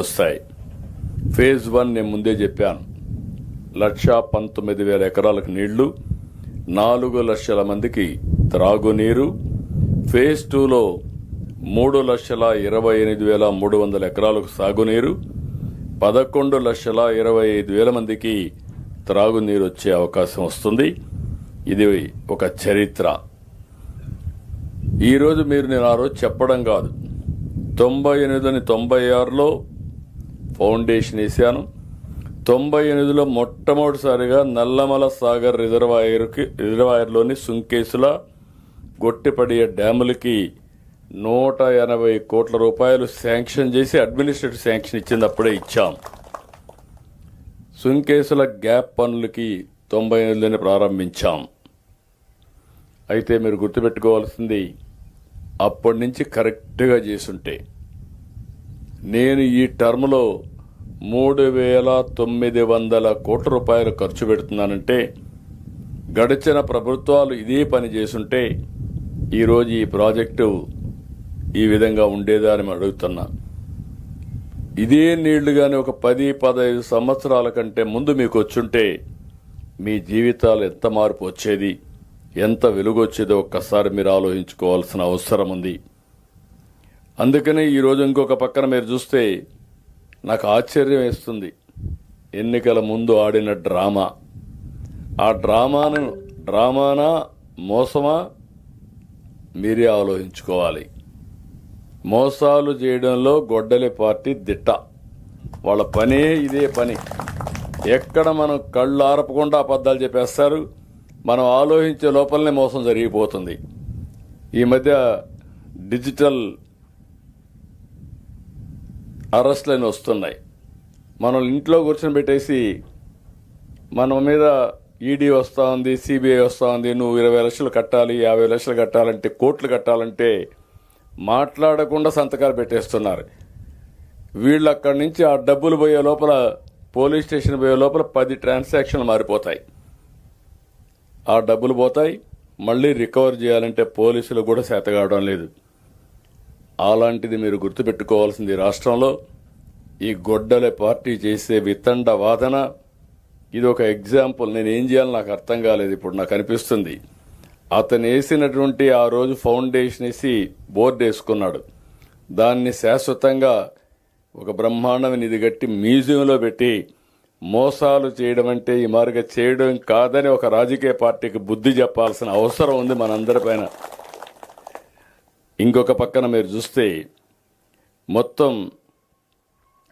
వస్తాయి. ఫేజ్ 1 నేను ముందే చెప్పాను, 1,19,000 ఎకరాలకు నీళ్లు, 4 లక్షల మందికి త్రాగునీరు. ఫేజ్ 2లో 3,28,300 ఎకరాలకు సాగునీరు, 11,25,000 మందికి త్రాగునీరు వచ్చే అవకాశం వస్తుంది. ఇది ఒక చరిత్ర. ఈరోజు నేను ఆ రోజు చెప్పడం కాదు, 98-96లో ఫౌండేషన్ వేశాను. 98లో మొట్టమొదటిసారిగా నల్లమల సాగర్ రిజర్వాయర్లోని సుంకేసుల గొట్టిపడియ డ్యాములకి 180 కోట్ల రూపాయలు శాంక్షన్ చేసి అడ్మినిస్ట్రేటివ్ శాంక్షన్ ఇచ్చింది అప్పుడే ఇచ్చాం. సుంకేసుల గ్యాప్ పనులకి 98లోనే ప్రారంభించాం. అయితే మీరు గుర్తుపెట్టుకోవాల్సింది, అప్పటి నుంచి కరెక్ట్గా చేసుంటే నేను ఈ టర్మ్లో 3,900 కోట్ల రూపాయలు ఖర్చు పెడుతున్నానంటే, గడిచిన ప్రభుత్వాలు ఇదే పని చేసుంటే ఈరోజు ఈ ప్రాజెక్టు ఈ విధంగా ఉండేదా అని అడుగుతున్నా. ఇదే నీళ్లు కానీ ఒక 10-15 సంవత్సరాల కంటే ముందు మీకు వచ్చుంటే మీ జీవితాలు ఎంత మార్పు వచ్చేది, ఎంత వెలుగు వచ్చేదో ఒక్కసారి మీరు ఆలోచించుకోవాల్సిన అవసరం ఉంది. అందుకనే ఈరోజు ఇంకొక పక్కన మీరు చూస్తే నాకు ఆశ్చర్యం వేస్తుంది. ఎన్నికల ముందు ఆడిన డ్రామా, ఆ డ్రామానా మోసమా మీరే ఆలోచించుకోవాలి. మోసాలు చేయడంలో గొడ్డలి పార్టీ దిట్ట. వాళ్ళ పనే ఇదే పని. ఎక్కడ మనం కళ్ళు ఆరపకుండా అబద్ధాలు చెప్పేస్తారు, మనం ఆలోచించే లోపలనే మోసం జరిగిపోతుంది. ఈ మధ్య డిజిటల్ అరెస్ట్లని వస్తున్నాయి. మనం ఇంట్లో కూర్చొని పెట్టేసి మన మీద ఈడీ వస్తూ ఉంది, సిబిఐ వస్తూ ఉంది, నువ్వు 20 లక్షలు కట్టాలి, 50 లక్షలు కట్టాలంటే, కోట్లు కట్టాలంటే మాట్లాడకుండా సంతకాలు పెట్టేస్తున్నారు. వీళ్ళు అక్కడి నుంచి ఆ డబ్బులు పోయే లోపల, పోలీస్ స్టేషన్ పోయే లోపల 10 ట్రాన్సాక్షన్లు మారిపోతాయి. ఆ డబ్బులు పోతాయి, మళ్ళీ రికవర్ చేయాలంటే పోలీసులు కూడా చేతగావడం లేదు. అలాంటిది మీరు గుర్తుపెట్టుకోవాల్సింది. రాష్ట్రంలో ఈ గొడ్డలే పార్టీ చేసే వితండ వాదన ఇది ఒక ఎగ్జాంపుల్. నేను ఏం చేయాలో నాకు అర్థం కాలేదు. ఇప్పుడు నాకు అనిపిస్తుంది, అతను వేసినటువంటి ఆ రోజు ఫౌండేషన్ వేసి బోర్డు వేసుకున్నాడు, దాన్ని శాశ్వతంగా ఒక బ్రహ్మాండమైన నిధి కట్టి మ్యూజియంలో పెట్టి మోసాలు చేయడం అంటే ఈ మార్గం చేయడం కాదని ఒక రాజకీయ పార్టీకి బుద్ధి చెప్పాల్సిన అవసరం ఉంది మనందరిపైన. ఇంకొక పక్కన మీరు చూస్తే మొత్తం